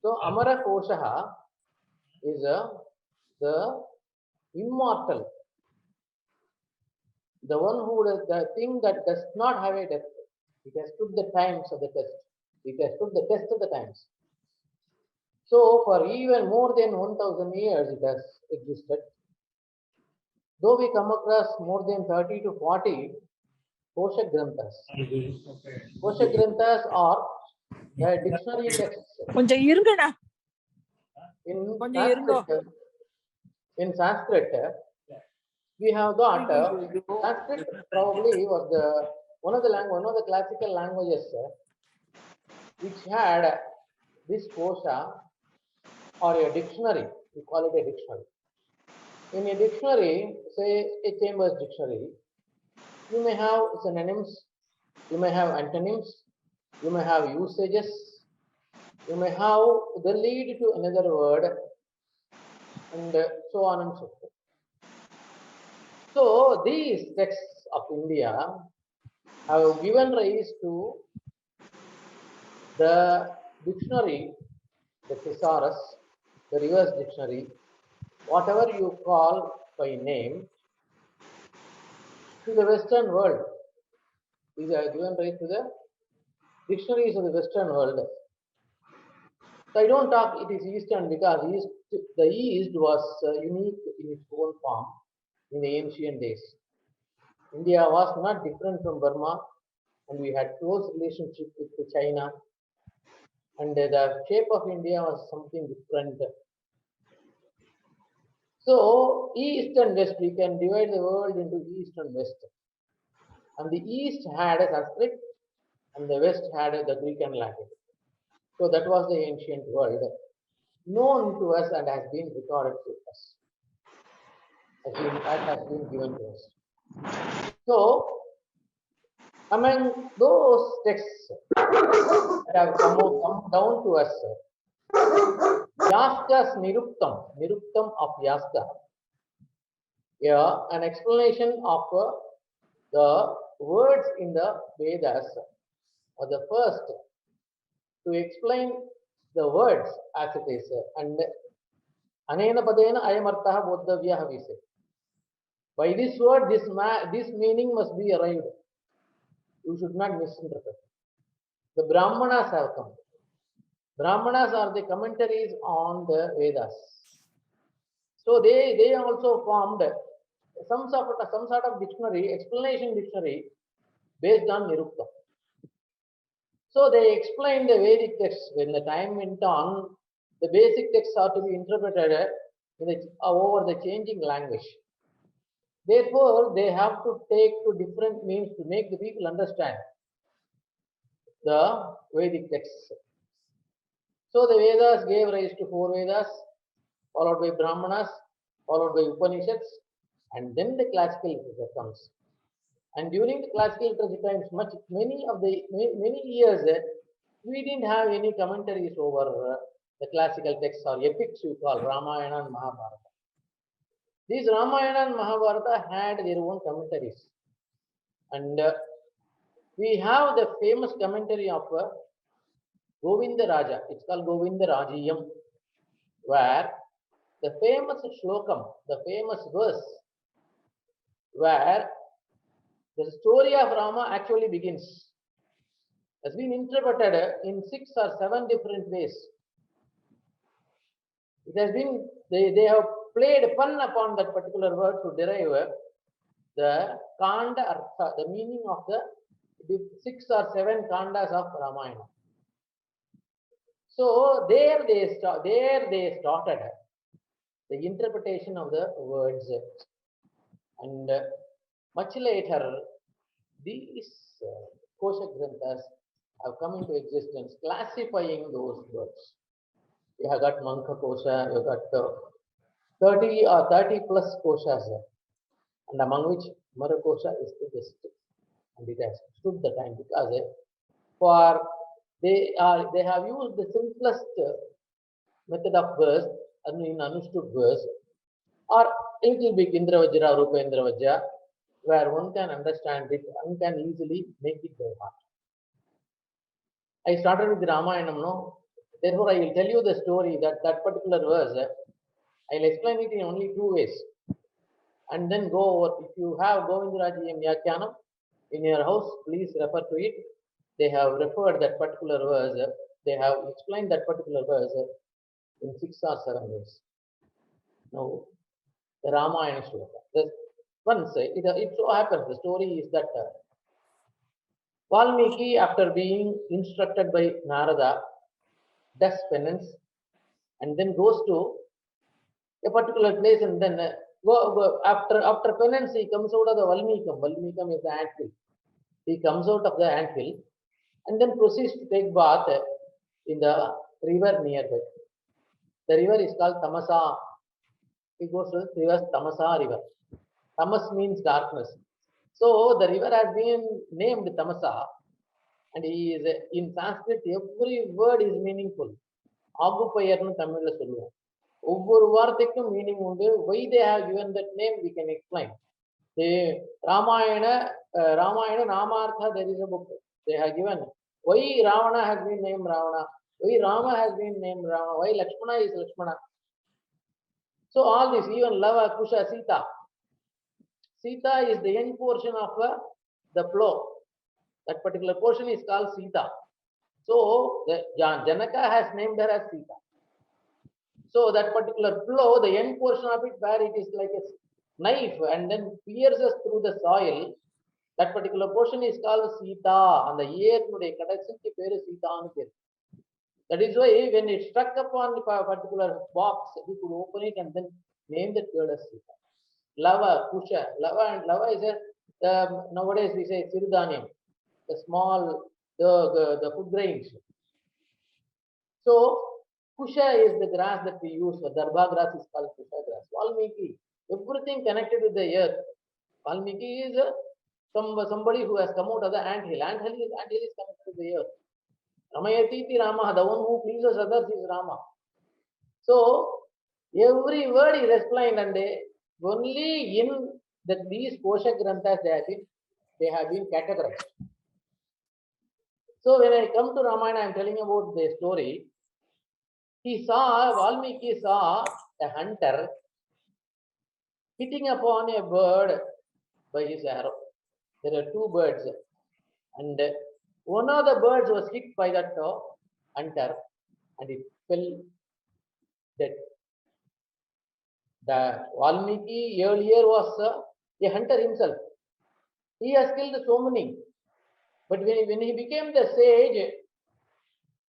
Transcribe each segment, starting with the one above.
So Amara Koshaha is the immortal, the one who does the thing that does not have a death. It has stood the times of the test. It has stood the test of the times. So for even more than 1000 years it has existed. Though we come across more than 30 to 40 Kosha Granthas. Kosha Granthas are the dictionary texts. In Sanskrit, we have got Sanskrit probably was one of the classical languages which had this kosha or a dictionary. We call it a dictionary. In a dictionary, say a Chambers dictionary, you may have synonyms, you may have antonyms, you may have usages, you may have the lead to another word, and so on and so forth. So these texts of India have given rise to the dictionary, the thesaurus, the reverse dictionary, whatever you call by name, to the Western world. These are given rise to the dictionaries of the Western world. So I don't talk it is Eastern because the East was unique in its own form in the ancient days. India was not different from Burma, and we had close relationship with China, and the shape of India was something different. So East and West, we can divide the world into East and West. And the East had a Sanskrit, and the West had the Greek and Latin. So that was the ancient world, known to us and has been recorded to us. That has been given to us. So, among those texts that have come down to us, Yaska's Niruptam of Yaska, an explanation of the words in the Vedas, or the first to explain the words as it is, and Anena Padena Ayamartaha Bodhavyaha we say. By this word, this meaning must be arrived. You should not misinterpret. The Brahmanas have come. Brahmanas are the commentaries on the Vedas. So they also formed some sort of dictionary, explanation dictionary based on Nirupta. So they explained the Vedic texts. When the time went on, the basic texts are to be interpreted over the changing language. Therefore, they have to take to different means to make the people understand the Vedic texts. So the Vedas gave rise to 4 Vedas, followed by Brahmanas, followed by Upanishads, and then the classical literature comes. And during the classical literature times, many years, we didn't have any commentaries over the classical texts or epics we call Ramayana and Mahabharata. These Ramayana and Mahabharata had their own commentaries. And we have the famous commentary of Govinda Raja. It's called Govinda Rajiyam, where the famous shlokam, the famous verse, where the story of Rama actually begins, has been interpreted in 6 or 7 different ways. It has been, they have played fun upon that particular word to derive the Kanda Artha, the meaning of the 6 or 7 Kandas of Ramayana. So there they started the interpretation of the words, and much later these Kosha Granthas have come into existence, classifying those words. You have got Manka Kosha, you have got 30 plus Koshas, and among which Mara Kosha is the best, and it has stood the time because they have used the simplest method of verse, in understood verse, or a little bit Indra Vajra, Rupa Indra Vajra, where one can understand it, one can easily make it by heart. I started with Ramayanam, no? Therefore, I will tell you the story that particular verse. I'll explain it in only two ways. And then go over. If you have Govindaraji Vyakyanam in your house, please refer to it. They have referred that particular verse. They have explained that particular verse in 6 or 7 ways. Now, the Ramayana Shloka. Once it so happens, the story is that Valmiki, after being instructed by Narada, does penance and then goes to a particular place, and then after penance he comes out of the Valmikam. Valmikam is the anthill. He comes out of the anthill and then proceeds to take bath in the river nearby. The river is called Tamasa. He goes to the river Tamasa river. Tamas means darkness. So the river has been named Tamasa, and he is in Sanskrit. Every word is meaningful. Agupayarnu Tamil la solluvom. ஒவ்வொரு வார்த்தைக்கும் meaning உண்டு. Why they have given that name we can explain. The Ramayana Namartha, there is a book. They have given why Ravana has been named Ravana, why Rama has been named Rama, why Lakshmana is Lakshmana. So all this, even Lava, Kusha, Sita. Sita is the end portion of the flow. That particular portion is called Sita. So Janaka has named her as Sita. So that particular flow, the end portion of it, where it is like a knife and then pierces through the soil, that particular portion is called Sita. And the year today, Sita. That is why when it struck upon a particular box, we could open it and then name that word as Sita. Lava, Kusha. Lava is nowadays we say Sirdhanyam, the small, the food grains. So Kusha is the grass that we use. Darbha grass is called Kusha grass. Valmiki, everything connected with the earth. Valmiki is somebody who has come out of the anthill. Anthill is connected to the earth. Ramayatiti Rama, the one who pleases others is Rama. So every word is explained, and only in these Kosha Granthas they have been categorized. So when I come to Ramayana, I am telling about the story. Valmiki saw a hunter hitting upon a bird by his arrow. There are two birds, and one of the birds was hit by that hunter, and it fell dead. The Valmiki earlier was a hunter himself. He has killed so many, but when he became the sage,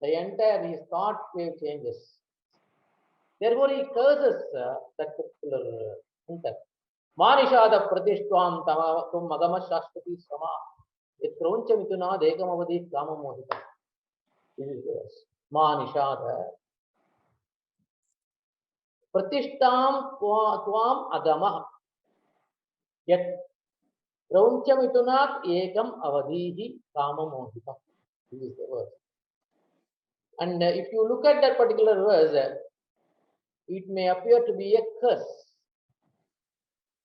the entire his thought wave changes. Therefore, he curses that particular hunter. Manishada pratishtuam tamatum magama shashpati sama etroncha mituna degamavadi kama mohita. This is yours. Manishada pratishtam tuam agama yet roncha mitunat ekam avadihi kama mohita. This is the verse. And if you look at that particular verse, it may appear to be a curse.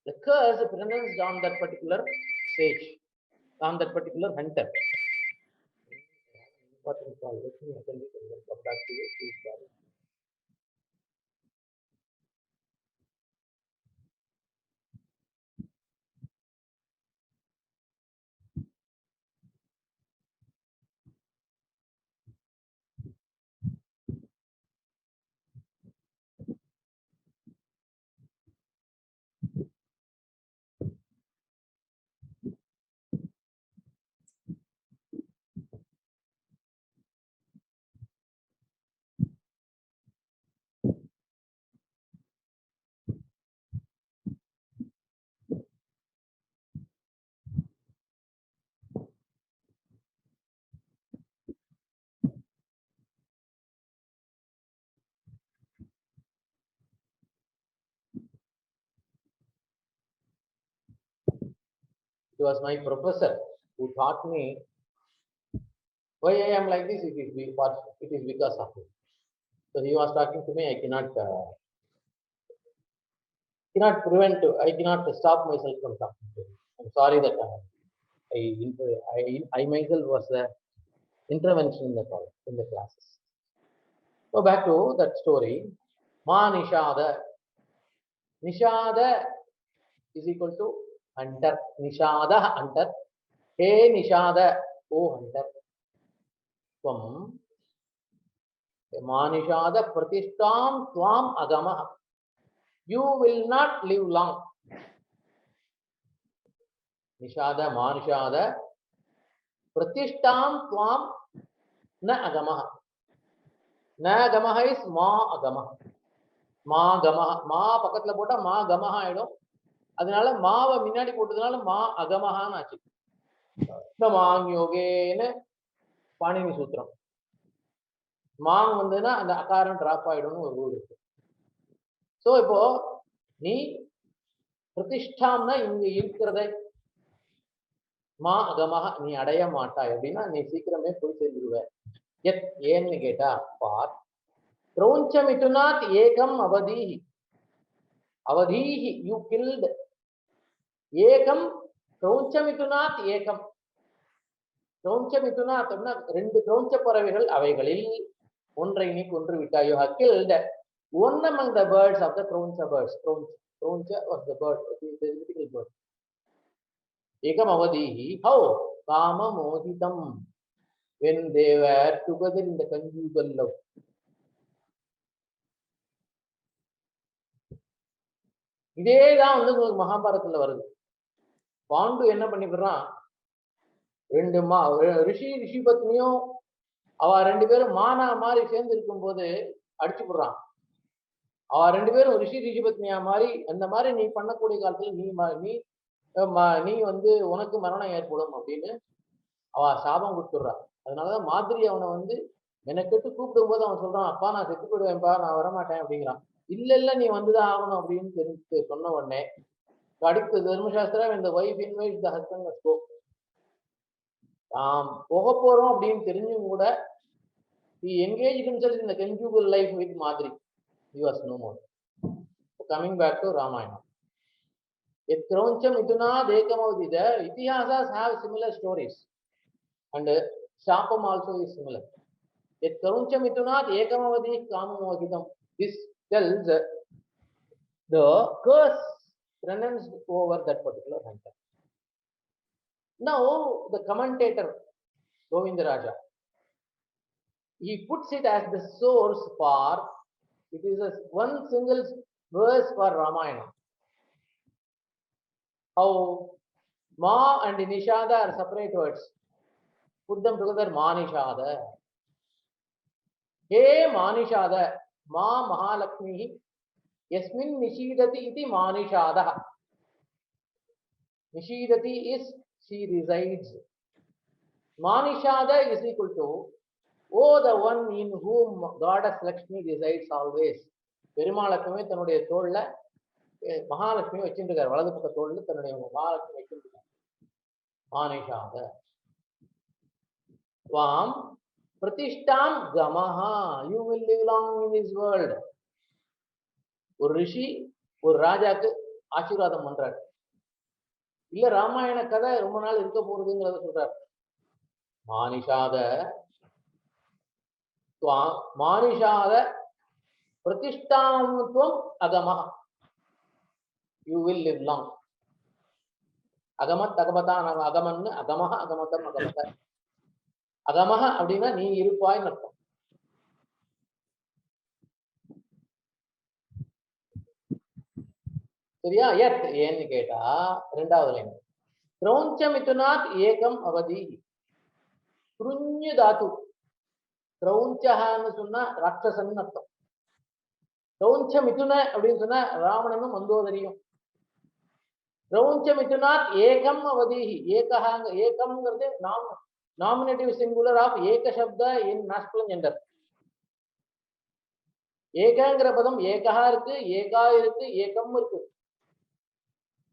The curse pronounced on that particular sage, on that particular hunter. What we call it, let me attend it and then come back to you. Please, It was my professor who taught me why I am like this. It is because of him. So he was talking to me. I cannot stop myself from talking to him. I'm sorry that I myself was the intervention in the classes. Go back to that story. Ma Nishada. Nishada is equal to hunter. Nishada hunter. Hey Nishada, oh hunter. Tvam Ma Nishada Pratishtam Tvam Agama. You will not live long. Nishada Ma Nishada Pratishtam Tvam Na Agama. Na Agama is Ma Agama. Ma Gama. Ma பக்கத்துல போட்டா மா கமஹா ஆயிடும். அதனால மாவை முன்னாடி போட்டதுனால மா அகமஹான்னு ஆச்சு. இந்த மாங் யோகேன்னு பாணினி சூத்திரம். மாங் வந்ததுன்னா அந்த அகாரம் டிராப் ஆயிடும்னு ஒரு ரூல் இருக்கு. ஸோ இப்போ நீ பிரதிஷ்டாம்னா இங்க இருக்கிறத மா அகமஹா நீ அடைய மாட்டாய் அப்படின்னா நீ சீக்கிரமே போய் சேர்ந்துருவ. ஏன்னு கேட்டா பார் கிரௌஞ்சமிதுனாத் ஏகம் அவதீஹி. அவதீஹி யூ கில்ட். ஏகம் கிரௌஞ்சமிதுனாத் ஏகம். கிரௌஞ்சமிதுனாத் அப்படின்னா 2 கிரௌஞ்ச பறவைகள், அவைகளில் ஒன்றை நீ கொன்று விட்டாய். You have killed one among the birds of the Croncha birds. Croncha was the bird, the mythical bird. Ekam avadihi. How? Kama mohitam. When they were together in the conjugal love. இதேதான் வந்து உங்களுக்கு மகாபாரதத்துல வருது. Bond என்ன பண்ணிக்கிறான், 2 ரிஷி பத்னியும் அவ 2 பேரும் மானா மாதிரி சேர்ந்து இருக்கும் போது அடிச்சு போடுறான். அவ 2 பேரும் ரிஷி பத்னியா மாதிரி அந்த மாதிரி நீ பண்ணக்கூடிய காலத்துல நீ வந்து உனக்கு மரணம் ஏற்படும் அப்படின்னு அவ சாபம் கொடுத்துடுறான். அதனாலதான் மாதிரி அவனை வந்து மெனக்கெட்டு கூப்பிடும் போது அவன் சொல்றான், அப்பா நான் செத்து போயிடுவேன்ப்பா, நான் வரமாட்டேன் அப்படிங்கிறான். இல்ல நீ வந்துதான் ஆகணும் அப்படின்னு தெரிஞ்சு சொன்ன உடனே அடுத்த தர்மசாஸ்திரம் இந்த வைஃப் இன்வைட் த ஹஸ்பண்ட் ஸ்கோ. தாம் போக போறோம் அப்படின்னு தெரிஞ்சும் கூட he engaged himself in the conjugal life with Madri. He was no more. So coming back to Ramayana. Yet Kroncha Miduna Dekamavadi, the Itihasas have similar stories. And Shapam also is similar. Yet Kroncha Miduna Dekamavadi Kamamohitam. This tells the curse pronounced over that particular hunter. Now the commentator Govindaraja, he puts it as the source for, it is one single verse for Ramayana. How Ma and Nishada are separate words. Put them together, Ma Nishada. Hey Ma Nishada, Ma Mahalakshmi, Yasmin Nishidati iti Ma Nishada. Nishidati is she resides. Ma Nishada is equal to, oh, the one in whom Goddess Lakshmi resides always. பெருமாளக்குமே தன்னுடைய தோல்ல மகாலட்சுமி வச்சிருக்காரு, வலது பக்க தோல்ல தன்னுடைய மகாலட்சுமி வச்சிருக்காரு. மானிஷாத வாம் பிரதிஷ்டாம் கமஹா, you will live long in this world. ஒரு ரிஷி ஒரு ராஜாக்கு ஆசீர்வாதம் பண்றாரு. இல்ல ராமாயண கதை ரொம்ப நாள் இருக்க போறதுங்கிறத சொல்றாரு. மானிஷாத மானிஷாத பிரதிஷ்டாமத்துவம் அகமஹ, யூ வில் லிவ் லாங். அகமத் அகமதா நாம அகமன்னு அகமஹ அகமதம் அகமத. அகமஹ அப்படின்னா நீ இருப்பாய்ன்னு அர்த்தம். சரியா? ஏன்னு கேட்டா 2வது லைன், கிரௌஞ்ச மிதுனாத் ஏகம் அவதி. கிருஞ்சு தாத்து, கிரௌஞ்சஹான்னு சொன்னா ராட்சசன் அர்த்தம். கிரௌஞ்ச மிதுன அப்படின்னு சொன்னா ராவணனும் மந்தோதரியும். கிரௌஞ்ச மிதுனாத் ஏகம் அவதிஹி. ஏகஹாங்க, ஏகம்ங்கிறது நாமினேட்டிவ் சிங்குலர் ஆஃப் ஏக சப்த இன் மாஸ்குலின் ஜெண்டர். ஏகங்கிற பதம் ஏகஹா இருக்கு, ஏகா இருக்கு, ஏகம் இருக்கு.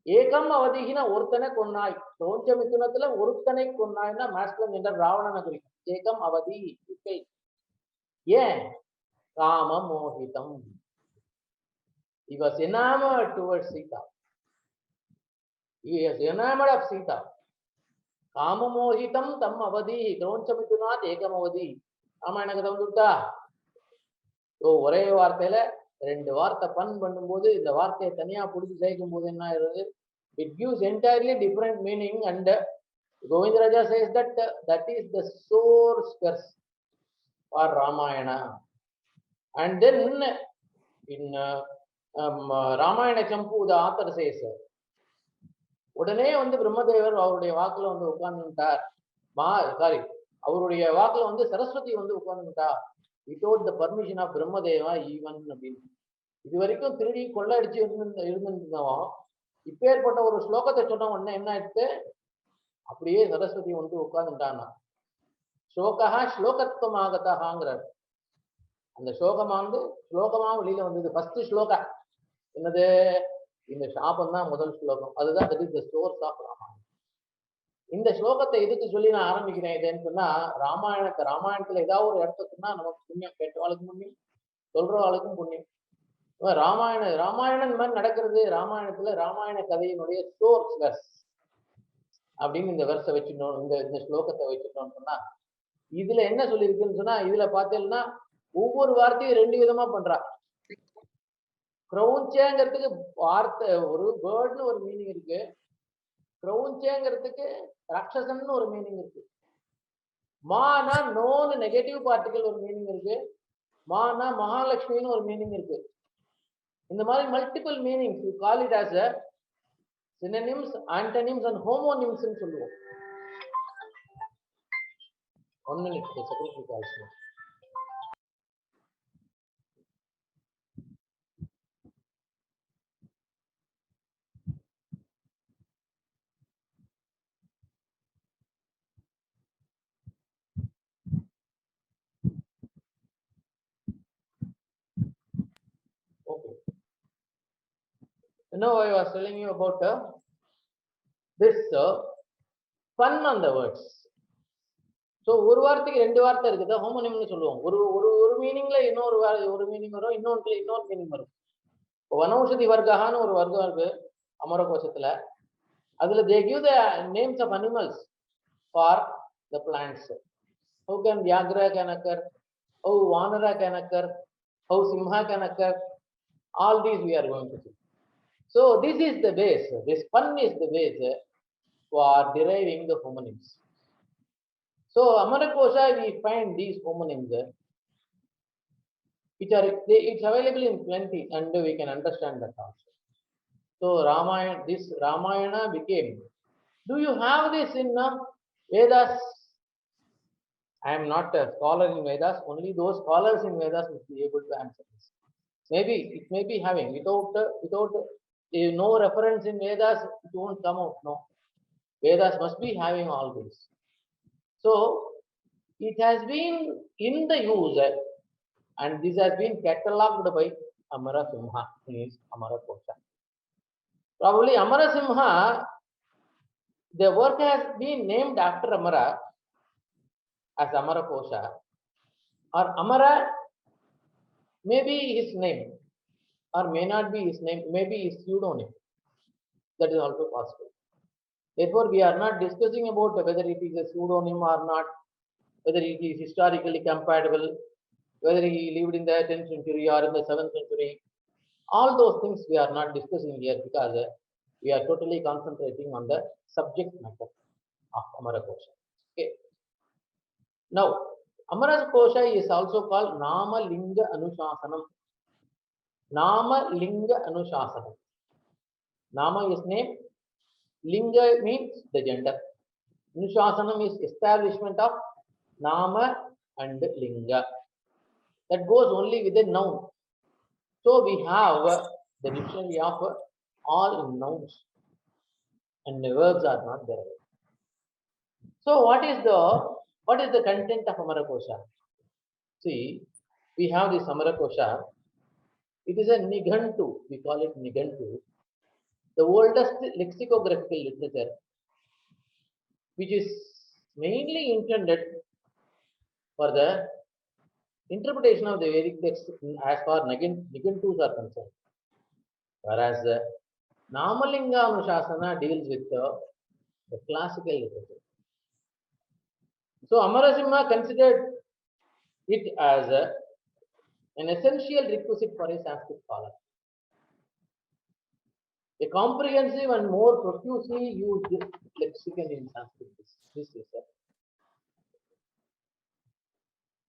ஏகம் அவதிகினா ஒருத்தனை கொன்னாய். கிரௌஞ்ச மிதுனத்துல ஒருத்தனை கொன்னாய்னா மாஸ்குலின் ஜெண்டர் ராவணனை குறிக்கும். ஏகம் அவதி. ஏன்? காம மோகிதம். He was enamored towards Sita. He is enamored of Sita. Kama mohitam tam avadi. Kroncha mitunath ekam avadi. Ramayana katha vandutta. So ஒரே வார்த்தையில ரெண்டு வார்த்தை பன் பண்ணும்போது இந்த வார்த்தையை தனியா பிடிச்சி சேர்க்கும் போது என்ன ஆயிருது, it gives entirely different meaning. And Govindaraja says that that is the source verse for Ramayana. And then in Ramayana Champu, the author says, உடனே வந்து பிரம்மதேவர் அவருடைய வாக்குல வந்து உட்கார்ந்துட்டார். அவருடைய வாக்குல வந்து சரஸ்வதி வந்து உட்கார்ந்துட்டா without the permission of Brahmadeva even அப்படின்னு. இது வரைக்கும் திருடி கொள்ளடிச்சு இருந்திருந்தவன் இப்பேற்பட்ட ஒரு ஸ்லோகத்தை சொன்ன உடனே என்ன ஆயிடுச்சு, அப்படியே சரஸ்வதி வந்து உட்கார்ந்துட்டானா. ஸ்லோகா ஸ்லோகத்துவமாகத்தாங்கிறார். அந்த ஸ்லோகமா வந்து ஸ்லோகமா வெளியில வந்தது. ஃபர்ஸ்ட் ஸ்லோகா என்னது, இந்த சாபம் தான் முதல் ஸ்லோகம். அதுதான் that is the source of Ramayanam. இந்த ஸ்லோகத்தை எதுக்கு சொல்லி நான் ஆரம்பிக்கிறேன் இதுன்னு சொன்னா, ராமாயணத்துல ஏதாவது ஒரு இடத்த சொன்னா நமக்கு புண்ணியம், கேட்டவாளுக்கும் புண்ணியம், சொல்றவாளுக்கும் புண்ணியம். ராமாயணம் இந்த மாதிரி நடக்கிறது. ராமாயணத்துல ராமாயண கதையினுடைய சோர்ஸ் வெர்ஸ் அப்படின்னு இந்த வெர்ஸை வச்சுட்டோம், இந்த ஸ்லோகத்தை வச்சுட்டோம்னு சொன்னா, இதுல என்ன சொல்லியிருக்குன்னு சொன்னா, இதுல பார்த்தீங்கன்னா ஒவ்வொரு வார்த்தையும் ரெண்டு விதமா பண்றா. கிரௌஞ்சேங்கிறதுக்கு வார்த்தை ஒரு வேர்ட்னு ஒரு மீனிங் இருக்கு, கிரௌஞ்சேங்கிறதுக்கு ராட்சசன்னு ஒரு மீனிங் இருக்கு, மானா நோன்னு நெகட்டிவ் பார்ட்டிகல் ஒரு மீனிங் இருக்கு, மானா மகாலட்சுமின்னு ஒரு மீனிங் இருக்கு. இந்த மாதிரி multiple meanings, you call it as a synonyms, antonyms and homonyms ன்னு சொல்லுவோம். 1 minute, the secretary calls me. Okay. You know, I was telling you about this fun on the words. So ஒரு வார்த்தைக்கு ரெண்டு வார்த்தை இருக்குது, ஹோமோனிம்னு சொல்லுவோம். ஒரு ஒரு ஒரு மீனிங்ல ஒரு மீனிங் வரும், இன்னொன்று மீனிங் வரும். இப்போ வனௌஷதி வர்க்கான்னு ஒரு வர்க்கம் இருக்கு அமரகோஷத்துல. அதுல they give the names of animals for the plants. How can Vyagra can occur, how Vanara can occur, how Simha can occur. All these we are going to see. So this is the base. This fun is the base for deriving the homonyms. So Amarakosha we find these homonyms which are it's available in plenty, and we can understand that also. So this Ramayana became. Do you have this in Vedas? I am not a scholar in Vedas. Only those scholars in Vedas will be able to answer this. Maybe it may be having without no reference in Vedas, it won't come out. No, Vedas must be having all this. So it has been in the use, and this has been catalogued by Amarasimha in his Amarakosha. Probably Amarasimha, the work has been named after Amara as Amarakosha, or Amara may be his name or may not be his name, maybe his pseudonym. That is also possible. Therefore, we are not discussing about whether it is a pseudonym or not, whether it is historically compatible, whether he lived in the 10th century or in the 7th century. All those things we are not discussing here, because we are totally concentrating on the subject matter of Amarakosha. Okay. Now, Amarakosha is also called Nama Linga Anushasanam. Nama Linga Anushasanam. Nama is name, Linga means the gender. Anushasanam is establishment of Nama and Linga. That goes only with a noun. So we have the dictionary of all nouns, and the verbs are not there. So what is the content of Amarakosha? See, we have this Amarakosha. It is a Nighantu. We call it Nighantu, the oldest lexicographical literature, which is mainly intended for the interpretation of the Vedic text as far Nigantus are concerned. Whereas Namalinga Anushasana deals with the classical literature. So Amarasimha considered it as an essential requisite for a Sanskrit scholar. A comprehensive and more profusely used lexicon in Sanskrit. This is a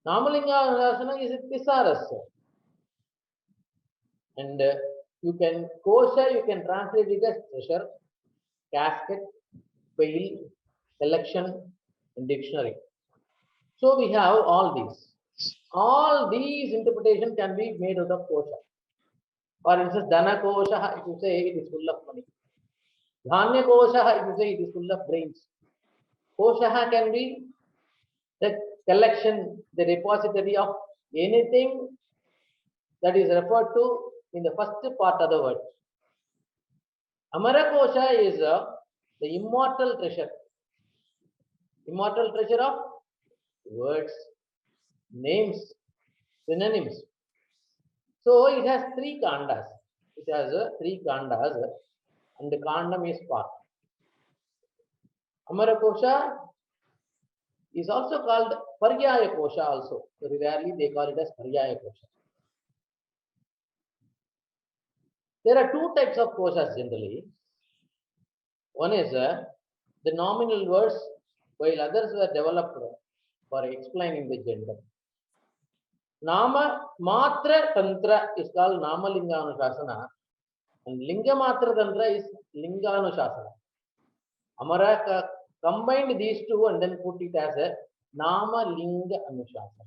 Namalinga Anusasana is a thesaurus. And you can kosha, you can translate it as treasure, casket, pail, collection, and dictionary. So we have all these. All these interpretations can be made out of kosha. For instance, Dana kosha, if you say it is full of money. Dhanya kosha, if you say it is full of brains. Kosha can be the collection, the repository of anything that is referred to in the first part of the word. Amara kosha is the immortal treasure. Immortal treasure of words, names, synonyms. So it has three kandas. It has three kandas, and the kandam is part. Amara kosha is also called Paryaya kosha also. Very rarely they call it as Paryaya kosha. There are two types of koshas generally. One is the nominal words, while others were developed for explaining the gender. Nama Matra Tantra is called Namalinga Anushasana, and Linga Matra Tantra is Linga Anushasana. Amara combined these two and then put it as a Nama Linga Anushasana.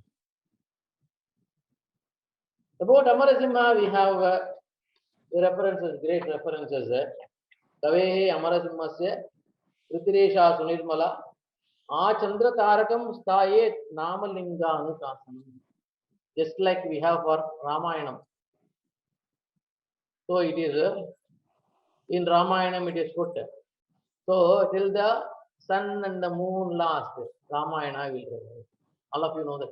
About Amarasimha, we have references, great references. Kavehe Amarasimhasya Pritiresha Sunirmala Chandra Tarakam Stayet Namalinga Anushasana. Just like we have for Ramayanam. So it is in Ramayanam it is put. So till the sun and the moon last, Ramayana will remain. All of you know that.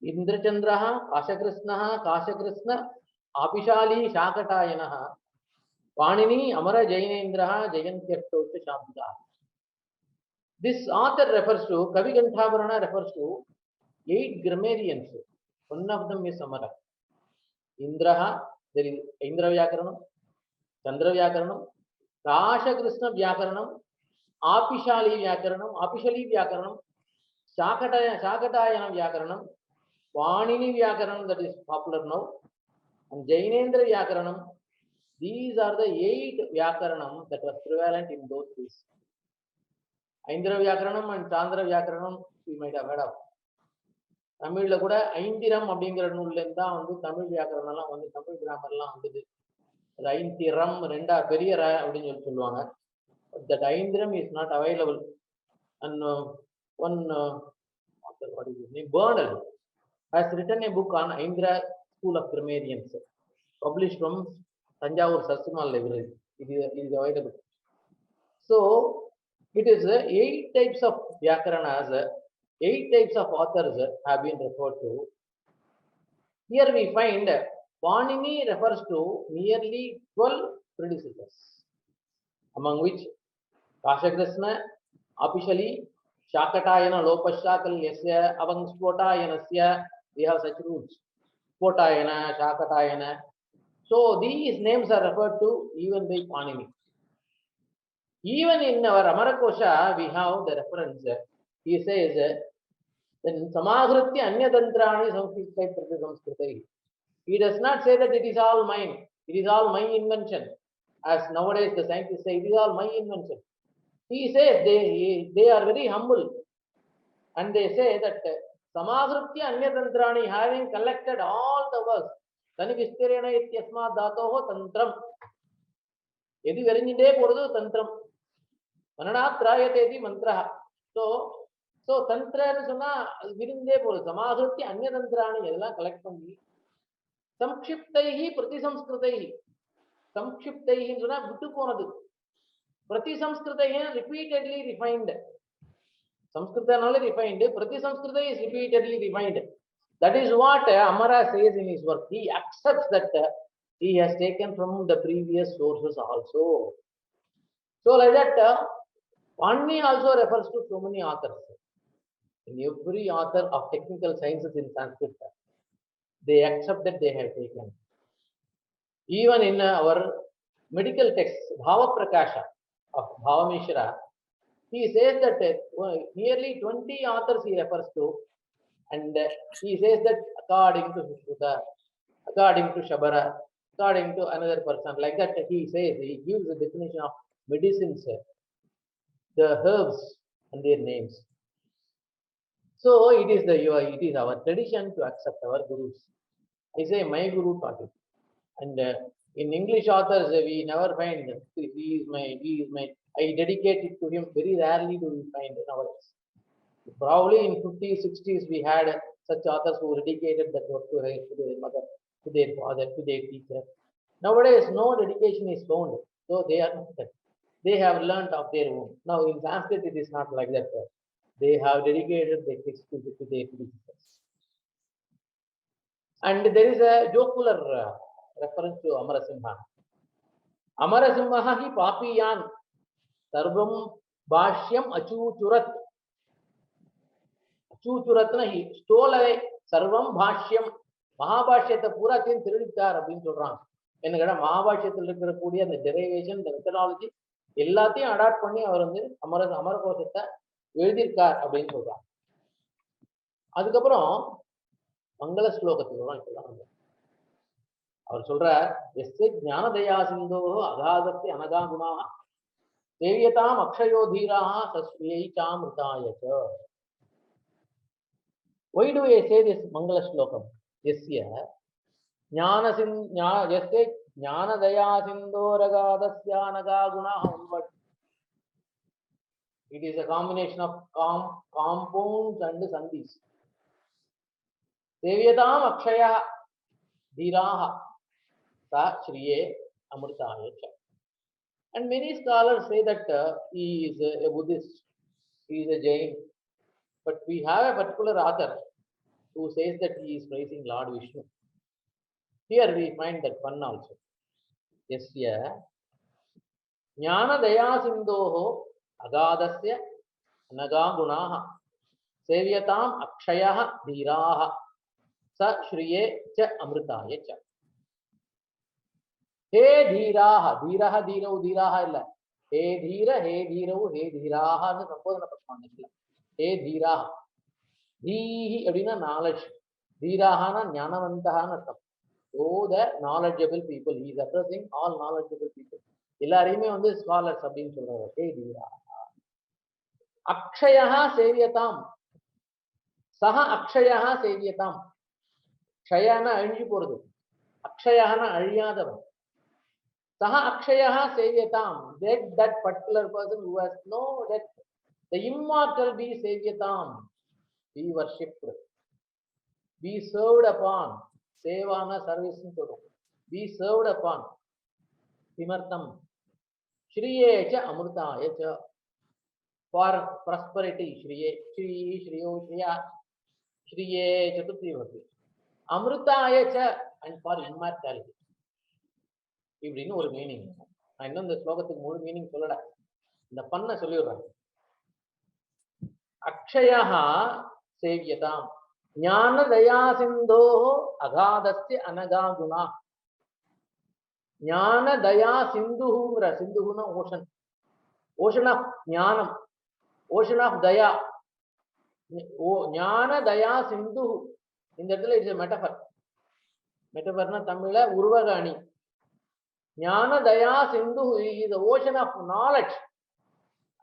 Indra Chandraha, Kashakrishna, Apishali Shakatayanaha, Panini, Amara Jainendraha, Jayantyaktocha Shabda. This author refers to, Kavi Ganthavarana refers to 8 grammarians. One of them is Amara. Indraha, there is Indra Vyakaranam, Chandra Vyakaranam, Kashakrishna Vyakaranam, Apishali Vyakaranam, Shakatayana Vyakaranam, Panini Vyakaranam, that is popular now, and Jainendra Vyakaranam. These are the 8 Vyakaranam that was prevalent in those days. Indra Vyakaranam and Chandra Vyakaranam we might have heard of. தமிழ்ல கூட ஐந்திரம் அப்படிங்கிற நூல்ல இருந்தா தமிழ் வியாக்கரணம் எல்லாம் Tamil grammar எல்லாம் வந்தது. அது ஐந்திரம் ரெண்டா பெரிய அப்படின்னு சொல்லுவாங்க. That Aindiram is not available. And one what is his name? Bernal has written a book on Indra School of Grammarians, published from Tanjavur Sarsimal Library. It is available. So it is 8 types of vyakaranas. 8 types of authors have been referred to. Here we find Panini refers to nearly 12 predecessors, among which Kashakrishna, Apishali, Shakatayana, Lopashakalya, Avangspotayana, we have such rules. Spotayana, Shakatayana. So these names are referred to even by Panini. Even in our Amarakosha, we have the reference. He says, then Samagritya Anyadantrani Samskritai Prati Samskritai. He does not say that it is all mine. It is all my invention. As nowadays the scientists say, it is all my invention. He says they are very humble. And they say that Samagritya Anyadantrani, having collected all the works, Tani Vistirena Ityasma Dhatoho Tantram. Yedi Verinjinde Podu Tantram. Mananatrayateti Mantraha. So Tantra Suna Virinde Podu Samagritya Anyadantrani Yella collect from me. Samkshiptaihi Prati Samskritaihi. Samkshiptaihi Suna Butu Ponadu. Prati Samskritaihi repeatedly refined. Samskrita only refined. Prati Samskrita is repeatedly refined. That is what Amara says in his work. He accepts that he has taken from the previous sources also. So like that, Panini also refers to so many authors. In every author of technical sciences in Sanskrit, they accept that they have taken. Even in our medical texts, Bhava Prakasha of Bhava Mishra, he says that nearly 20 authors he refers to, and he says that according to Sushruta, according to Shabara, according to another person, like that he says, he gives a definition of medicines, the herbs and their names. So it is our tradition to accept our gurus. I say my guru taught it, and in English authors we never find he is my. I dedicate it to him. Very rarely do we find nowadays. Probably in 50s, 60s we had such authors who dedicated that work to their mother, to their father, to their teacher. Nowadays no dedication is found, so they have learnt of their own. Now in Sanskrit it is not like that. They have dedicated their text to their teachers. And there is a jocular reference to Amarasimha. Amarasimha hi papiyan sarvam bhashyam achuchurat. Achuchuratna he stole away sarvam bhashyam. மகாபாஷ்யத்தை பூராத்தையும் திருடித்தார் அப்படின்னு சொல்றாங்க. என்ன கேட்டா மகாபாஷ்யத்தில் இருக்கக்கூடிய அந்த derivation, இந்த methodology எல்லாத்தையும் adapt பண்ணி அவர் வந்து அமரகோஷத்தை எழுதியிருக்கார் அப்படின்னு சொல்றாங்க. அதுக்கப்புறம் மங்கள ஸ்லோகத்துக்கு தான் இப்பதான் அவர் சொல்றார், எஸ்ய ஞானதயா சிந்தோ அகாதஸ்ய Anagha குணாஹ சேவியதாம் அக்ஷயோ தீராஹ சஸ்வியைச்சாமிருதாயச. Why do I say this Mangala Shlokam? Yasya Jnanadaya Sindoragādasya Anaga Gunaha. It is a combination of compounds and sandhis. Sevyatam Akshaya Dhiraha Sa Shriye Amritaya. And many scholars say that he is a Buddhist, he is a Jain. But we have a particular author who says that he is praising Lord Vishnu. Here we find that one also. Yasya Jnana Daya Sindhoho Agadasya Anaga Gunaha Sevyatam Akshayaha Dhiraha Sa Shriye Cha Amritaya Cha. He Dhiraha, Dhiraha, Dhiraha illa. He Dhira, He Dhirahu, He Dhiraha nu sambodhana pathmanilla. He Dhiraha. Dhihi அப்படின்னா knowledge. Dhirahana ஞானவந்தஹான்னு அர்த்தம். Oh, the knowledgeable people. He is addressing all knowledgeable people. எல்லாரையுமே வந்து scholars அப்படின்னு சொல்றாரு. He Dhiraha. Akshayaha Sevyatam. Saha Akshayaha Sevyatam. Kshayana அழிஞ்சு போறது. Akshayahana அழியாதவன். Saha Akshayaha Sevyatam. That particular person who has no death. The immortal be Sevyatam. Be worshipped, be served upon, sevana service, be served upon, Simartam, Shriye cha Amrutaya cha, for prosperity, Shriye, Shriyo, Shriya, Shriye Chaturthi, Amrutaya cha, and for immortality. இப்படின்னு ஒரு meaning. நான் இன்னும் இந்த ஸ்லோகத்துக்கு முழு meaning சொல்லல, இந்த பண்ண சொல்லிடுறேன். Akshaya Sevyatam Jnana Daya Sindhoho Agadasya Anaga Guna. Jnana Daya Sindhuhura, Sindhuhuna ocean. Ocean of Jnanam. Ocean of Daya. Jnana Daya Sindhu. In that it is a metaphor. Metaphor na Tamila Urvagani. Jnana Daya Sindhu is the ocean of knowledge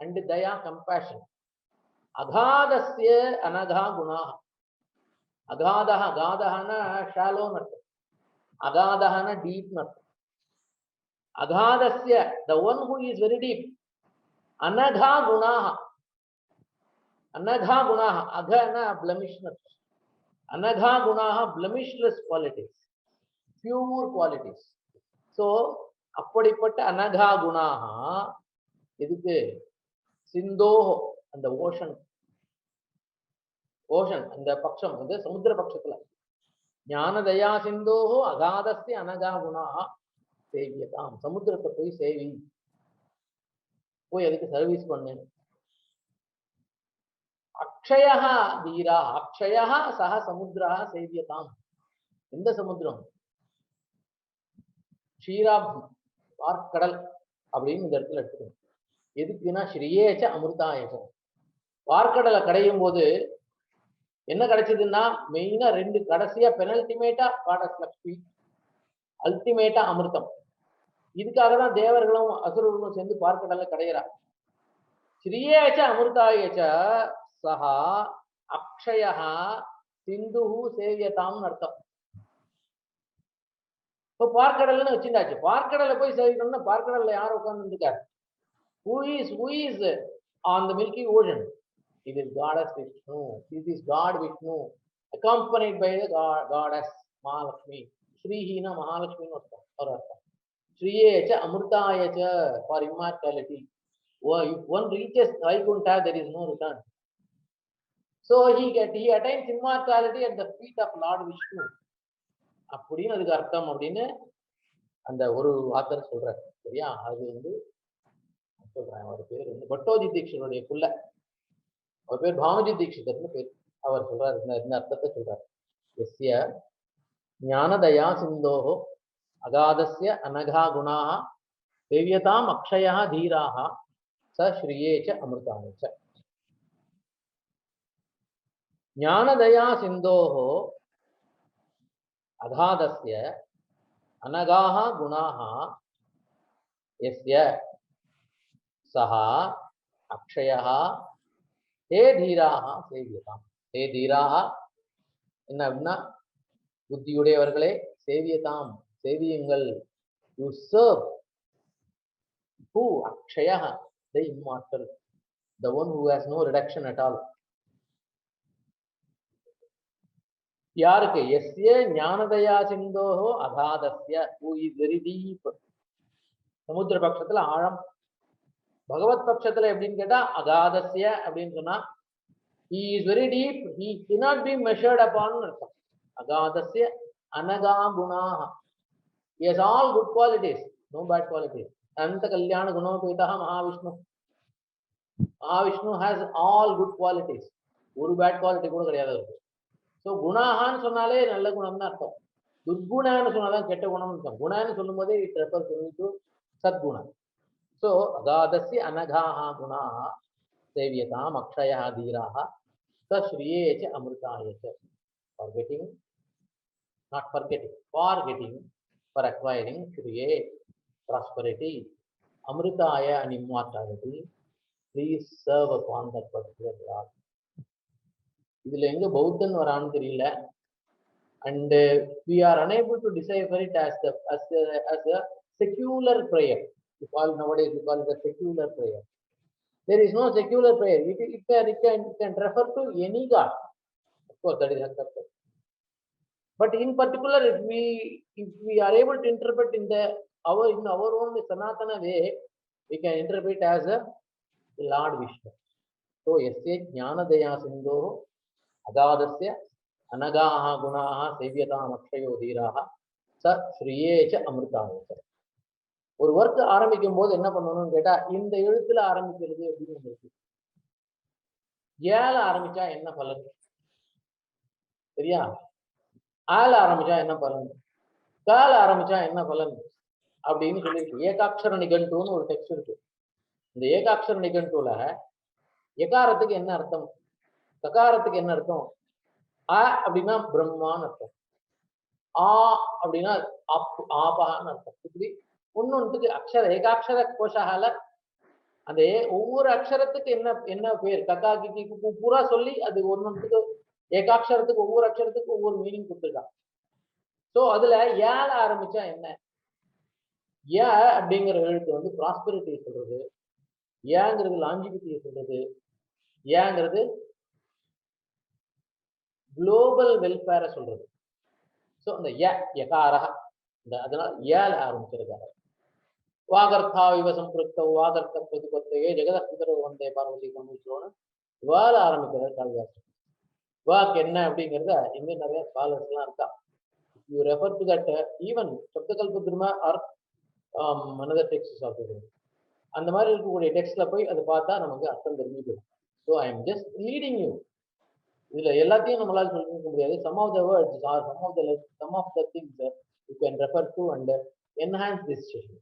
and Daya compassion. Agadasya Anagha Gunaha. Agadaha, Agadahana shallow nut. Agadahana deep nut. Agadasya, the one who is very deep. Anagha Gunaha. Anagha Gunaha. Agana blemishness. Anagha Gunaha blemishless qualities. Pure qualities. So, அப்படிப்பட்ட Anagha Gunaha இதுக்கு Sindhoho and the ocean அந்த பட்சம் வந்து சமுத்திர பட்சத்துல ஞானதயா சிந்தோஹோ அகாதஸ்ய அனகா குணா சேவியதாம். சமுத்திரத்தை போய் சேவி, போய் அதுக்கு சர்வீஸ் பண்ணு. அக்ஷயஹ தீரா, அக்ஷயஹ சஹ சமுத்திரஹ சேவியதாம். எந்த சமுத்திரம்? க்ஷீராப்தி, பார்க்கடல் அப்படின்னு இந்த இடத்துல எடுத்துக்கணும். எதுக்குன்னா ஸ்ரீயேச்ச அமிர்தாயச்ச. பார்க்கடலை கடையும் போது என்ன கிடைச்சதுன்னா மெயினா ரெண்டு, கடைசியா பெனல்டிமேட்டா காடஸ் லக்ஷ்மி, அல்டிமேட்டா அமிர்தம். இதுக்காக தான் தேவர்களும் அசுரர்களும் சேர்ந்து பார்க்கடலை கடையிறாங்க. ஸ்ரீயேச்ச அமிர்தாயச்ச சஹா அக்ஷயஹ சிந்துஹு சேவியதாம்னு அர்த்தம். இப்போ பார்க்கடல்னு வச்சுட்டாச்சு. பார்க்கடலை போய் சேவிக்கணும்னா பார்க்கடல்ல யார் உட்கார்ந்து இருக்காரு? Who is on the Milky Ocean? It is Goddess Vishnu. It is God Vishnu, accompanied by the goddess Mahalakshmi. Srihina Mahalakshmi or Artha. Shriyecha Amrutayacha for immortality. If one reaches Vaikuntha, there is no return. So he attains immortality at the feet of Lord Vishnu. அப்படின்னு அதுக்கு அர்த்தம் அப்படின்னு அந்த ஒரு author சொல்றாரு. சரியா? அது வந்து சொல்றேன். அவர் பேர் வந்து பட்டோஜி தீட்சிதருடைய புள்ள. அவர் பேர் பாமஜி தீட்சிதர்னு பேர். அவர் சொல்றாரு, இந்த அர்த்தத்தை சொல்றாரு. எஸ்ய ஞானதயா சிந்தோஹோ அகாதஸ்ய அனகா குணாஹ சேவியதாம் அக்ஷயஹ தீராஹ ச ஸ்ரீயேச்ச அமிர்தாயச்ச. ஞானதயா சிந்தோஹோ அகாதஸ்ய அனகாஹ குணாஹ யஸ்ய சஹா அக்ஷயஹ ஹே தீராஹ சேவியதாம். ஹே தீராஹ என்ன அப்படின்னா, புத்தியுடையவர்களே, சேவியதாம் சேவியுங்கள். You serve who? அக்ஷயஹ, the immortal, the one who has no reduction at all. யாருக்கு? எஸ்ய ஞானதயா சிந்தோஹோ அகாதஸ்ய, who is very deep. சமுத்திர பட்சத்துல ஆழம். பகவத் பட்சத்துல எப்படின்னு கேட்டா அகாதஸ்ய அப்படின்னு சொன்னா he is very deep, he cannot be measured upon அர்த்தம். அகாதஸ்ய Anagha குணாஹ, he has all good qualities, no bad qualities. அந்த கல்யாண குணோபேதா Mahavishnu. Mahavishnu has all good qualities, ஒரு பேட் குவாலிட்டி கூட கிடையாது இருக்கு. ஸோ குணாகான்னு சொன்னாலே நல்ல குணம்னு அர்த்தம். துர்குணான்னு சொன்னாதான் கெட்ட குணம்னு அர்த்தம். குணான்னு சொல்லும் போதே இட் ரெஃபர்ஸ் டு சத்குணம். ஸோ அகாதஸ்ய அனகாஹ குணாஹ சேவியதாம் அக்ஷயஹ தீராஹ ச ஸ்ரீயேச்ச அமிர்தாயச்ச. Forgetting, not forgetting, forgetting, for acquiring shriye, prosperity, amritaya and immortality, please serve upon that particular God. இதுல எங்க பௌத்தன் வரான்னு தெரியல. And we are unable to decipher it as a secular prayer. Nowadays we call it a secular prayer. There is no secular prayer. It can refer to any God. Of course, that is accepted. But in particular, if we are able to interpret in our own Sanatana way, we can interpret as a Lord Vishnu. So, yasya jnanadaya sindho agadasya anagaha gunaha sevyatam akshayo dhiraha sa shriyecha amritayacha. ஒரு work ஆரம்பிக்கும் போது என்ன பண்ணணும்னு கேட்டா இந்த எழுத்துல ஆரம்பிக்கிறது அப்படின்னு இருக்கு. ஏல ஆரம்பிச்சா என்ன பலன்? சரியா? ஆல ஆரம்பிச்சா என்ன பலன்? கால ஆரம்பிச்சா என்ன பலன் அப்படின்னு சொல்லியிருக்கு. ஏகாட்சர நிகண்டுன்னு ஒரு டெக்ஸ்ட் இருக்கு. இந்த ஏகாட்சர நிகண்டுல எகாரத்துக்கு என்ன அர்த்தம், ககாரத்துக்கு என்ன அர்த்தம்? அ அப்படின்னா பிரம்மான்னு அர்த்தம், ஆ அப்படின்னா ஆபான்னு அர்த்தம். இப்படி ஒன்னொன்றுக்கு அக்ஷர ஏகாட்சர கோஷால அந்த ஒவ்வொரு அக்ஷரத்துக்கு என்ன பேர், கக்கா கிக்கி குக்கு பூரா சொல்லி அது ஒன்னொன்றுக்கு ஏகாட்சரத்துக்கு ஒவ்வொரு அக்ஷரத்துக்கு ஒவ்வொரு மீனிங் கொடுத்துருக்காங்க. ஸோ அதுல ஏல ஆரம்பிச்சா என்ன? ஏ அப்படிங்கிற எழுத்து வந்து ப்ராஸ்பரிட்டியை சொல்றது, ஏங்கிறது லாஞ்சிவிட்டியை சொல்றது, ஏங்கிறது குளோபல் வெல்ஃபேரை சொல்றது. ஸோ அந்த யகாரஹ அதனால ஏல ஆரம்பிச்சிருக்காரு. வாகர்த்தா விவசம் புருத்த வாகர்த்த பிரதிபத்தையே ஜெகதோ வந்தே பார்வதி கமிஷனோன்னு வாழ ஆரம்பிக்கிறது காளிதாசன். வாக்கு என்ன அப்படிங்கிறத இன்னும் நிறைய ஸ்காலர்ஸ் எல்லாம் இருக்கா. You refer to that even Shabdakalpadruma or another texts of the world. அந்த மாதிரி இருக்கக்கூடிய டெக்ஸ்ட்ல போய் அதை பார்த்தா நமக்கு அர்த்தம் தெரிஞ்சுக்கலாம். So I am just leading you இதுல எல்லாத்தையும் நம்மளால சொல்லிக்க முடியாது. Some of the words or some of the things you can refer to and enhance this session.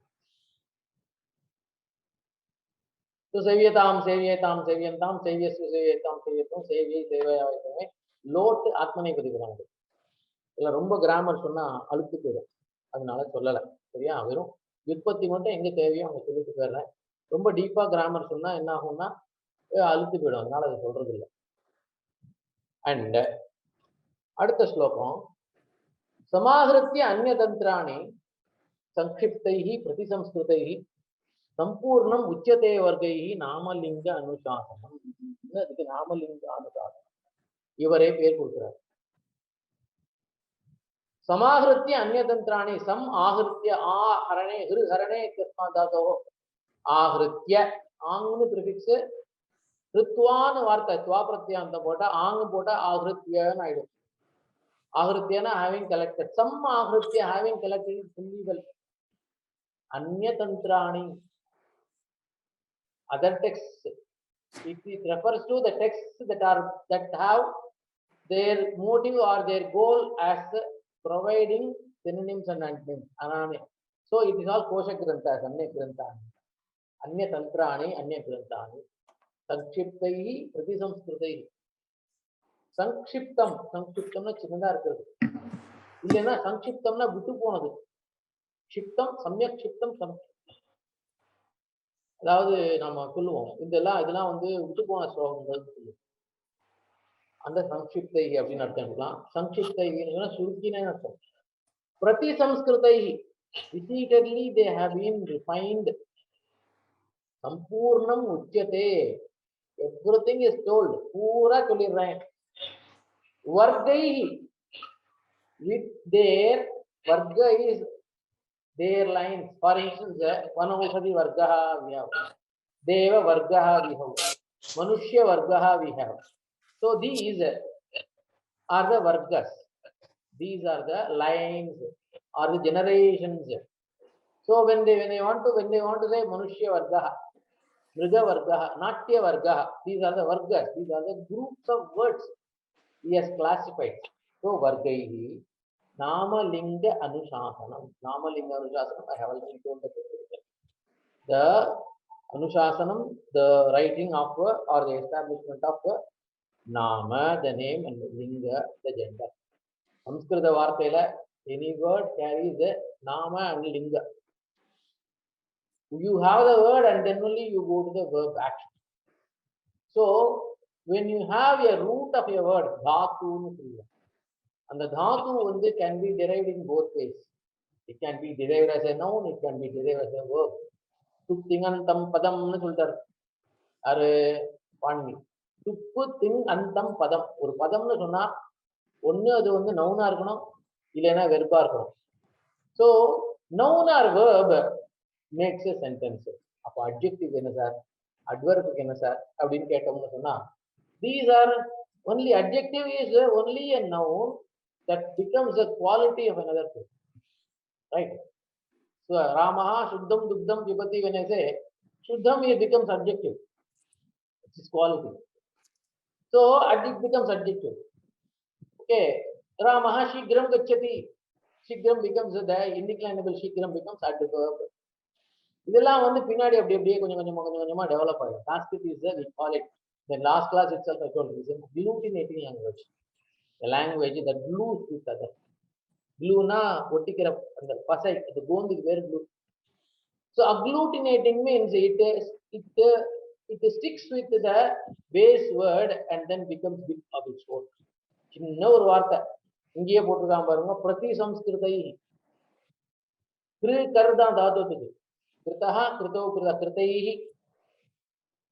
So सेव्यताम सेव्यताम सेव्यंताम सेव्यस्व सेव्यताम सेव्यतम सेव्ये सेवयावतमे லோட் ஆத்மநேபதிக்கிறாங்க. இதுல ரொம்ப கிராமர் சொன்னா அழுத்து போயிடும், அதனால சொல்லலை. சரியா? வெறும் விற்பத்தி மட்டும் எங்க தேவையோ அவங்க சொல்லிட்டு போயிடுறேன். ரொம்ப டீப்பா கிராமர் சொன்னா என்ன ஆகும்னா அழுத்து போயிடும், அதனால அதை சொல்றது இல்லை. அண்ட் அடுத்த ஸ்லோகம், சமாஹிருத்திய அந்நியதந்திராணி சங்கிப்தைஹி பிரதிசம்ஸ்கிருதைஹி சம்பூர்ணம் உச்சதே வர்க்கைஹி நாமலிங்க அனுசாசனம். அதுக்கு நாமலிங்க அனுசாசனம் இவரே பேர் கொடுக்கிறார். சமாஹிருத்திய அந்நியதந்திராணி சம் ஆஹிருத்திய ஆஹரணே ஹிருஹரணே தஸ்மாதாதோ ஆஹிருத்திய ஆங்னு பிரிஃபிக்ஸ், ரித்வான்னு வார்த்தை துவா பிரத்யாந்தம் போட்டா ஆங்கு போட்டா ஆஹிருத்தியன்னு ஆயிடும். ஆஹிருத்தியனா ஹேவிங் கலெக்டட், சம் ஆஹிருத்திய ஹேவிங் கலெக்டட் fully well. அந்நியதந்திராணி other texts, it refers to the texts that have their motive or their goal as providing synonyms and antonyms. So it is all kosha granthas, anya granthani, anya tantrani, anya granthani, sankshiptaihi pratisamskritaihi. சங்கிப்தம், சங்கிப்தம்னா சின்னதா இருக்கிறது, இல்லைன்னா சங்கிப்தம்னா விட்டு போனது. க்ஷிப்தம் சமயக் க்ஷிப்தம் அதாவது நம்ம சொல்லுவோம் இதெல்லாம் வந்து விட்டு போன ஸ்லோகங்கள் சொல்லுவோம். அந்த சங்கிப்தைஹி அப்படின்னு அர்த்தம் எடுக்கலாம். சங்கிப்தைஹின்னா சுருக்கின அர்த்தம். பிரதிசம்ஸ்கிருதைஹி repeatedly they have been refined. சம்பூர்ணம் உச்சதே, everything is told, பூரா சொல்லிடுறேன். வர்க்கைஹி with their varga is their lines. For instance, Vanaushadhi Vargaha we have, Deva Vargaha we have, Manushya Vargaha we have. So these are the Vargas. These are the lines or the generations. So when they want to say Manushya Vargaha, Mriga Vargaha, Natya Vargaha, these are the Vargas. These are the groups of words he has classified. So Vargaihi Namalinga Anusasanam. Namalinga Anusasanam, I have already told the definition. The Anusasanam, the writing of or the establishment of Nama, the name, and Linga, the gender. Samskrita Vartela, any word carries the Nama and Linga. You have the word and then only you go to the verb action. So when you have a root of a word, dhatu, and the dhatu can be derived in both ways. It can be derived as a noun, it can be derived as a verb. Tuptingantam padam nu soltar are panni. Tuptingantam padam, ஒரு பதம்னு சொன்னா ஒண்ணு அது நவுனா இருக்கணும், இல்லைன்னா வெர்பா இருக்கணும். So noun or verb makes a sentence. அப்ப adjective என்ன sir, adverb என்ன சார் அப்படின்னு கேட்டோம்னு சொன்னா, these are only, adjective is only a noun that becomes a quality of another thing, right? So Ramaha Shuddham Dugdham Pipati, when I say Shuddham, it becomes adjective, it's his quality. So it becomes adjective. Okay, Ramaha Shigram Gacchati, Shigram becomes the indeclinable, Shigram becomes adverb. இதெல்லாம் பின்னாடி அப்படியே கொஞ்சம் கொஞ்சமா develop ஆகும். Sanskrit is we call it, the last class itself I told you, is a agglutinating language, a language that glues each other. Glue-na ஒட்டிக்கிற அந்த பசை, அந்த கோந்துக்கு வேறு glue. So agglutinating means it sticks with the base word and then becomes big of its own. சின்ன ஒரு வார்த்தை இங்கேயே போட்டிருக்கான் பாருங்க, பிரதி சம்ஸ்கிருதை. கிரு கருதான் தாத்துக்கு, கிருத்தா கிருத்தோ கிருதா கிருத்தைஹி,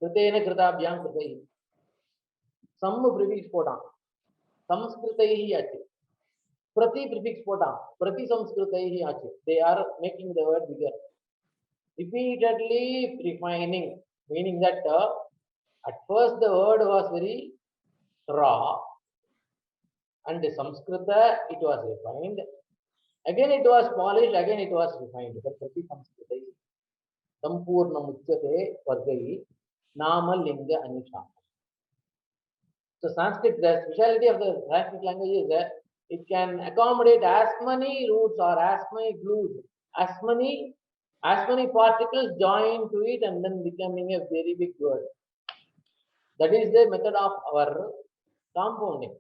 கிருத்தேன கிருதாபியாம் கிருத்தைஹி. சம்மு ப்ரிஃபிக்ஸ் போட்டான், சம்ஸ்கிருதைஹி ஆச்சு. Prati prefix போட்டான், பிரதி சம்ஸ்கிருதைஹி ஆச்சு. They are making the word bigger, repeatedly refining, meaning that at first the word was very raw, and Samskrita it was refined, again it was polished, again it was refined. The Prati Samskritai Sampurnam Uchyate Vargai Nama Linga Anisha. So Sanskrit, the speciality of the Sanskrit language is that it can accommodate as many roots or as many glues, as many particles joined to it and then becoming a very big word. That is the method of our compounding.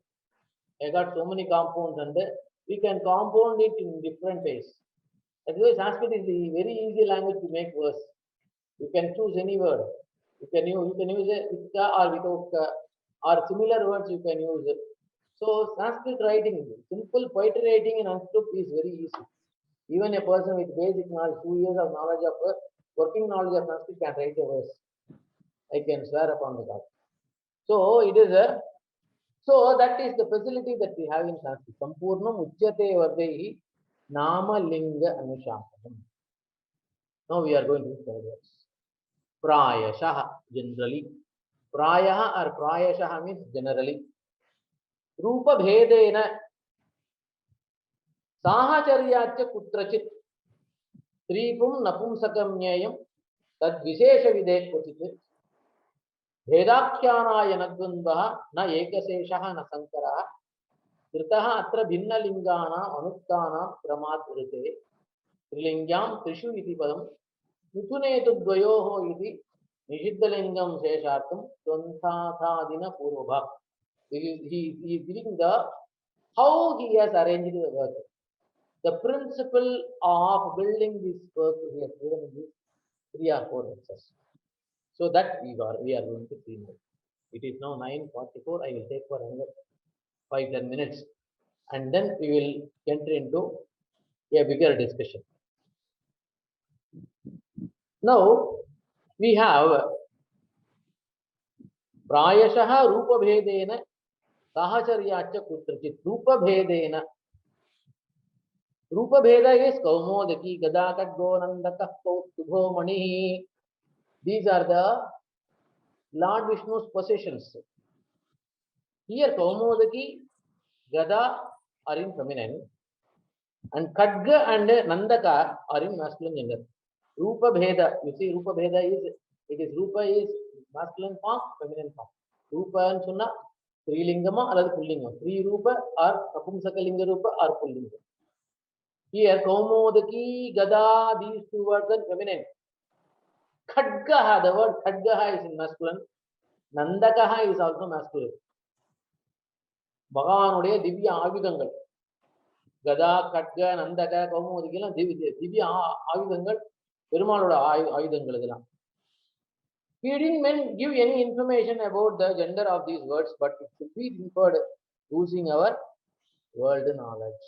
I got so many compounds and we can compound it in different ways. That is why Sanskrit is the very easy language to make verse. You can choose any word. You can use a with ka or without ka, or similar words you can use it. So Sanskrit writing, simple poetry writing in Sanskrit is very easy. Even a person with basic knowledge, 2 years of knowledge of working knowledge of Sanskrit can write a verse. I can swear upon the God. So it is a so that is the facility that we have in Sanskrit. Sampurnam Uchyate Vardaihi Nama Linga Anushasanam. Now we are going to third verse. Prayashaha, generally. Prayaha or Prayashaha means generally. Rupa Bhedena Sahacharyachya Kutrachit Tripum Napumsakamnyayam Tad Vishesha Vide Kuchit Vedakyanaya Nadvandvaha Na Ekaseshaha Na Sankaraha Kritaha Atra Bhinna Lingana Anuttana Pramat Rite Trilingyam Trishu Iti Padam Mitunetu Dvayoho Iti Nishiddhalingam Seshartam Tvanthadina Purvabha. He is giving the how he has arranged the work. The principle of building this work he has given in these 3 or 4 verses. So that we are going to see now. It is now 9:44. I will take for another 5-10 minutes and then we will enter into a bigger discussion. Now we have Prayashaha Rupa Bhedena Sahacharyachya Kutrachit. Rupa Bhedena. Rupa Bheda is Kaumodaki, Gada Kadgo Nandaka Kaustubho Mani. These are the Lord Vishnu's possessions. Here Kaumodaki, Gada are in feminine and Khadga and Nandaka are in masculine gender. Rupa Bheda, you see Rupa Bheda is, Rupa is masculine form, feminine form. Rupa and Sunna, Sri Lingama or Pullingam. Sri Rupa or Napumsakalinga Rupa or Pullinga. Here Kaumodaki, Gada, these 2 words are feminine. Khadgaha, the word Khadgaha is in masculine. Nandakaha is also masculine. Bhaganuடைய திவ்ய ஆயுதங்கள் கதா கட்க நந்தக கௌமுதிகெல்லாம் திவ்ய ஆயுதங்கள் பெருமாளோட ஆயுதங்கள் இதெல்லாம். He didn't give any information about the gender of these words, but it should be inferred using our world knowledge.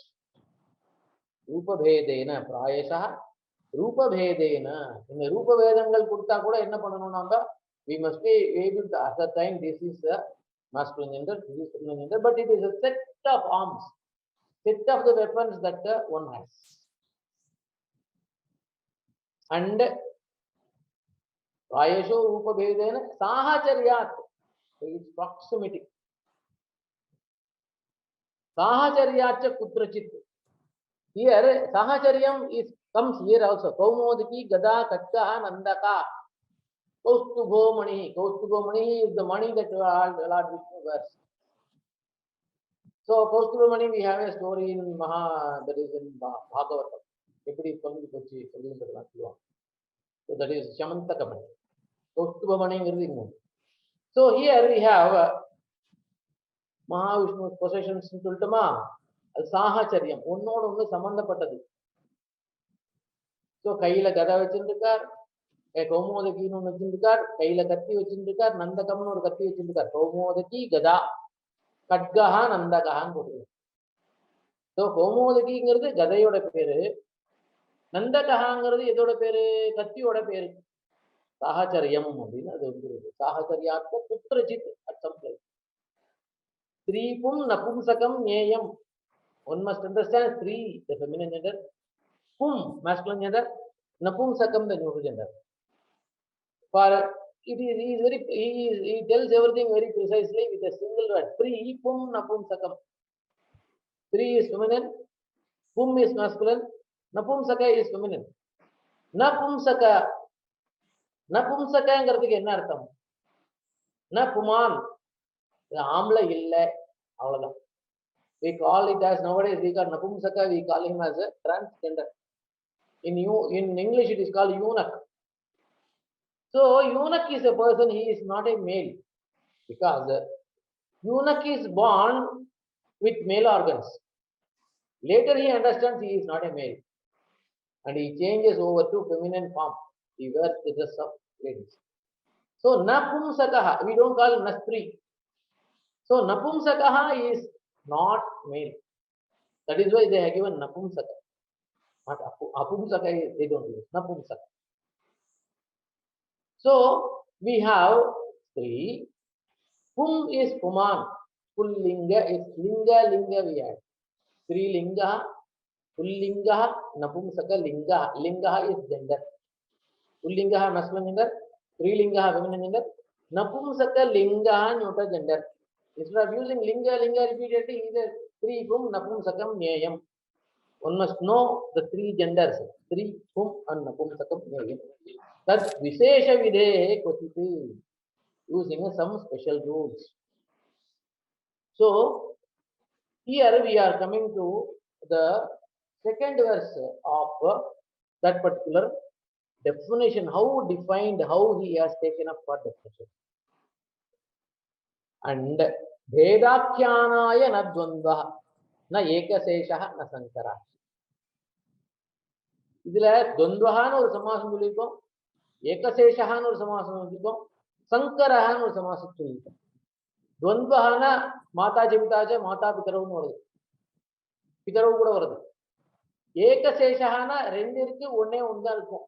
Rupa Bhedena Prayashaha Rupa Bhedena. In the Rupa Vedangal Kurta Kuda enna pananum namba, we must be able to ascertain this is a masculine gender, this is feminine gender, but it is a set of arms, set of the weapons that one has. And Prayasho Rupa Bhedena Sahacharyat, its proximity. Sahacharyatcha Kutrachit. Here Sahacharyam comes here also. Kaumodaki, Gada, Katkaha, Nandaka. Kaustubho Mani. Kaustubho Mani is the money that Lord Vishnu wears. So Kaustubho Mani, we have a story in that is in Bhagavatam. So that is Shamantaka Mani. Kaustubho Mani is. So here we have Mahavishnu's possessions in Tultama. Sahacharyam. Onnodu sambandhapattadu. So Kaila Gada vechindukar, Kaumodaki nu vechindukar, Kaila Katti vechindukar, Nandakam nu Katti vechindukar. Kaumodaki Gada, Kadgaha Nandagaha nu. So Kaumodaki ngirudhu Gadayoda peru, Nandagaha ngirudhu edoda peru, Kattiyoda peru. Sahacharyam appadina adu irukku. Sahacharyatha Kutrachit at some place. Tripum Napumsakam Nyayam. One must understand three, the feminine gender, Pum, masculine gender, Napumsakam, the neutral gender. For he tells everything very precisely with a single word. Three, Pum, Napumsakam. Three is feminine, Pum is masculine, Napumsaka is feminine. Napumsaka engiradhukku enna artham? Na Puman. இது ஆம்பளை இல்ல, அவ்வளவுதான். We call it as nowadays we call napumsaka, we call him as a transgender. In English it is called eunuch. So eunuch is a person, he is not a male, because eunuch is born with male organs. Later he understands he is not a male and he changes over to feminine form. He wears the dress of ladies. So napumsakaha, we don't call nastri. So napumsakaha is not male. That is why they are given napumsaka. Not apumsaka, they don't use napumsaka. So we have three. Pum is puman. Pullinga is linga, linga we add. Three linga, pullinga, napumsaka, linga. Linga is gender. Pullinga masculine gender, three linga feminine gender, napumsaka linga neuter gender. Instead of using linga, linga repeatedly, either three pum napumsakam nyayam. One must know the three genders, three pum and napumsakam nyayam. That's vishesha videhe kvachiti, using some special rules. So here we are coming to the second verse of that particular definition, how defined, how he has taken up for definition. And Vedakyanaya na dvandva na ekasesha na sankara. இதுல துவந்துவஹான்னு ஒரு சமாசம் சொல்லியிருக்கோம், ஏகசேஷஹான்னு ஒரு சமாசம் சொல்லியிருக்கோம், சங்கரஹான்னு ஒரு சமாசம் சொல்லியிருக்கோம். துவந்துவஹானா மாதாஜி பிதாஜ மாதா பிதரவுன்னு வருது, பிதரவு கூட வருது. ஏகசேஷஹானா ரெண்டு இருக்கு, ஒன்னே ஒன்று தான் இருக்கும்.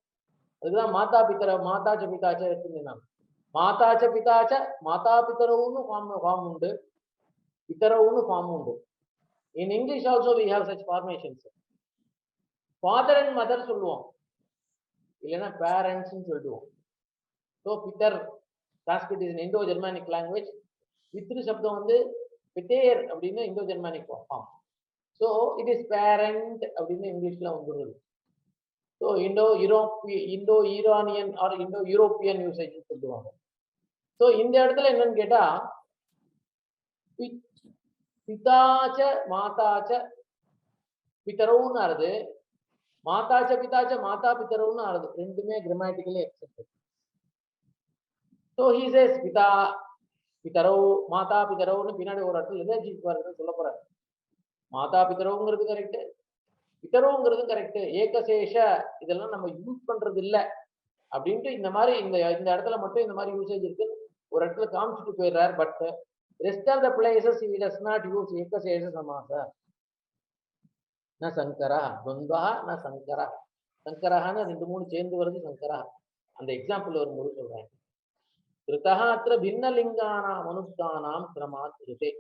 அதுதான் மாதா பிதர மாதாச்ச பிதாச்ச இருக்குன்னு நான் மாதாச்ச பிதாச்ச மாதா பிதரவுன்னு ஃபார்ம் உண்டு, பிதரவுன்னு ஃபார்ம் உண்டு. In English also we have such formations. Father and mother சொல்லுவோம், இல்லைன்னா பேரண்ட்ஸ்ன்னு சொல்லிடுவோம். ஸோ பிதர் Sanskrit is Indo Germanic language. பித்ரு சப்தம் வந்து பிதேர் அப்படின்னு Indo Germanic form. So it is parent அப்படின்னு இங்கிலீஷ்ல வந்துடுது. So Indo Iranian or Indo European usage சொல்லுவாங்க. ஸோ இந்த இடத்துல என்னன்னு கேட்டா, பிதாச்ச மாதாச்ச பிதரவுன்னு ஆறுது, மாதாச்ச பிதாச்ச மாதா பிதரவுன்னு ஆறுது. ரெண்டுமே grammatically accepted. So he says பிதா பிதரவு மாதா பிதரவுன்னு பின்னாடி ஒரு இடத்துல ரிலேஷன்ஷிப் சொல்ல போறாரு. மாதா பிதரவுங்கிறது கரெக்ட், பிதரவுங்கிறது கரெக்ட், ஏகசேஷ இதெல்லாம் நம்ம யூஸ் பண்றது இல்லை அப்படின்ட்டு இந்த மாதிரி இந்த இடத்துல மட்டும் இந்த மாதிரி யூசேஜ் இருக்கு ஒரு இடத்துல காமிச்சிட்டு போயிடுறாரு. But rest of the places he does not use ஏகசேஷ சமாச. ந சங்கரா துவந்தா ந சங்கரா. சங்கரான்னு ரெண்டு மூணு சேர்ந்து வருது சங்கரா. அந்த எக்ஸாம்பிள் வரும்போது சொல்றேன். கிருத்தா அத்திர பின்னலிங்கானாம் அனுஷ்டானாம் கிரமாத் கிருதே.